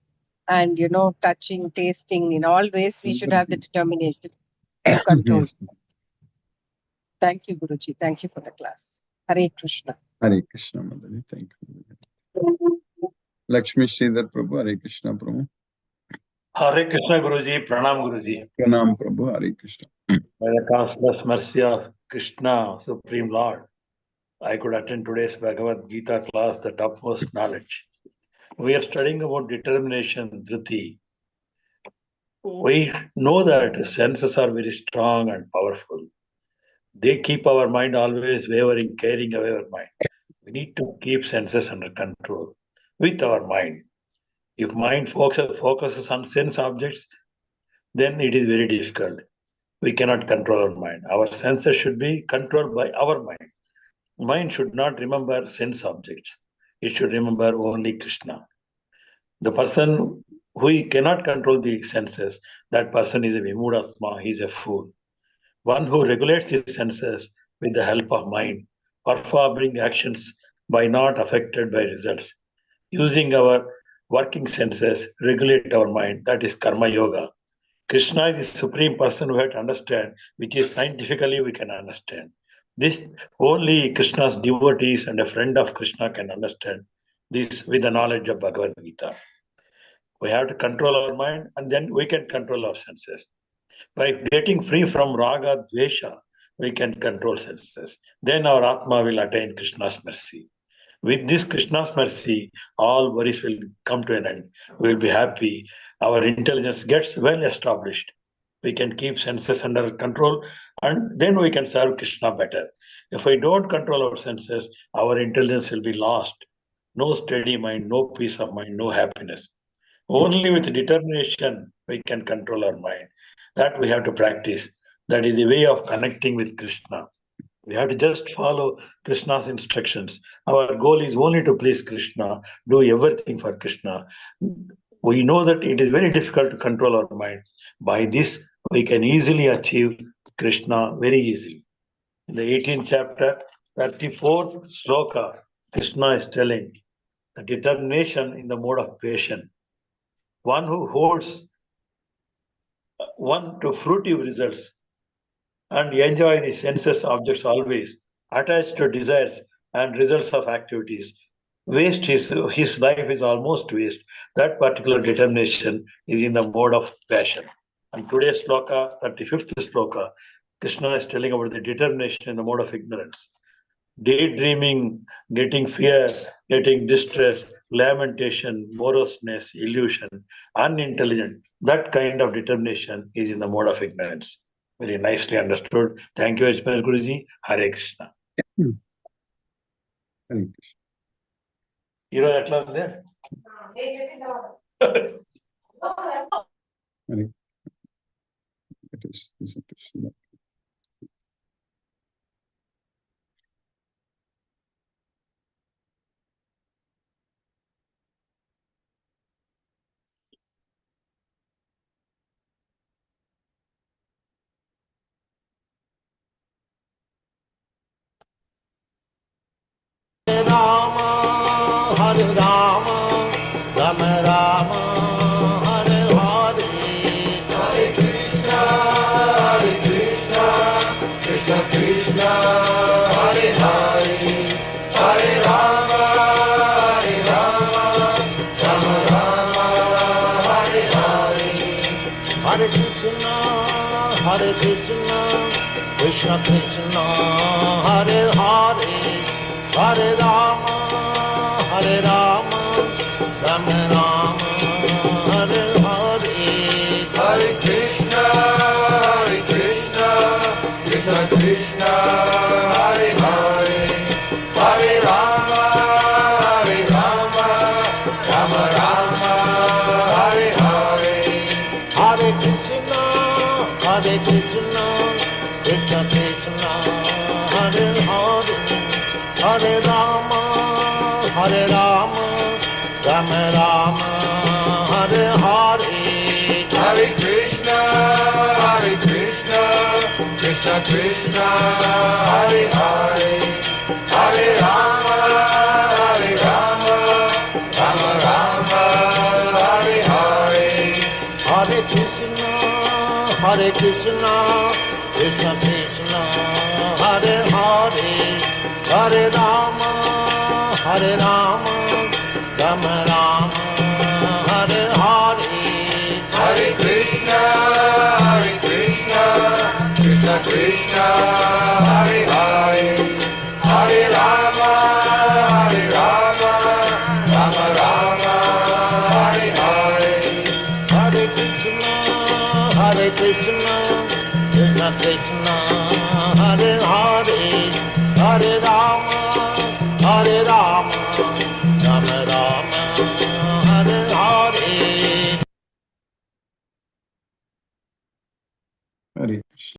and touching, tasting. In all ways, we should have the determination to control. Yes. Thank you, Guruji. Thank you for the class. Hare Krishna. Hare Krishna, Mataji. Thank you. Lakshmi Sridhar Prabhu, Hare Krishna Prabhu. Hare Krishna, Guruji. Pranam, Guruji. Pranam Prabhu, Hare Krishna. By the countless mercy of Krishna, Supreme Lord, I could attend today's Bhagavad Gita class, the topmost knowledge. We are studying about determination, Dhriti. We know that senses are very strong and powerful. They keep our mind always wavering, carrying away our mind. We need to keep senses under control. with our mind. If mind focuses on sense objects, then it is very difficult. We cannot control our mind. Our senses should be controlled by our mind. Mind should not remember sense objects. It should remember only Krishna. The person who cannot control the senses, that person is a Vimudatma, he is a fool. One who regulates his senses with the help of mind, performing actions by not affected by results. Using our working senses, regulate our mind, that is Karma Yoga. Krishna is the supreme person we have to understand, which is scientifically we can understand. This only Krishna's devotees and a friend of Krishna can understand this with the knowledge of Bhagavad Gita. We have to control our mind and then we can control our senses. By getting free from raga, dvesha, we can control senses. Then our Atma will attain Krishna's mercy. With this Krishna's mercy, all worries will come to an end. We will be happy. Our intelligence gets well established. We can keep senses under control and then we can serve Krishna better. If we don't control our senses, our intelligence will be lost. No steady mind, no peace of mind, no happiness. Only with determination we can control our mind. That we have to practice. That is a way of connecting with Krishna. We have to just follow Krishna's instructions. Our goal is only to please Krishna, do everything for Krishna. We know that it is very difficult to control our mind. By this, we can easily achieve Krishna very easily. In the 18th chapter, 34th sloka, Krishna is telling the determination in the mode of patience. One who holds one to fruitive results and enjoy the senses objects always, attached to desires and results of activities. Waste his life is almost waste. That particular determination is in the mode of passion. And today's sloka, 35th sloka, Krishna is telling about the determination in the mode of ignorance. Daydreaming, getting fear, getting distress, lamentation, moroseness, illusion, unintelligent, that kind of determination is in the mode of ignorance. Very nicely understood. Thank you, H.P. Guruji. Hare Krishna. Hare ఈరోజు ఎట్లా ఉంది Krishna. Rama, Hare Rama, Rama Rama, Hare Hare, Hare Krishna, Krishna Krishna, Hare Hare, Hare Rama, Rama Rama, Hare Hare, Hare Krishna, Krishna Krishna, Hare Hare, Hare Rama, Rama Rama, Hare Hare, Hare Krishna, Krishna Krishna, Hare Hare, Hare Rama, Rama Rama, Hare Hare, Hare Krishna, Krishna Krishna, Hare Hare, Hare Rama, Rama Rama, Hare Hare, Hare Krishna, Krishna Krishna, Hare Hare, Hare Rama, Rama Rama, Hare Hare, Hare Krishna, Krishna Krishna, Hare Hare, Hare Rama, Rama Rama, Hare Hare, Hare Krishna, Krishna Krishna, Hare Hare, Hare Rama, Rama Rama, Hare Hare, Hare Krishna, Krishna Krishna, Hare Hare, Hare Rama,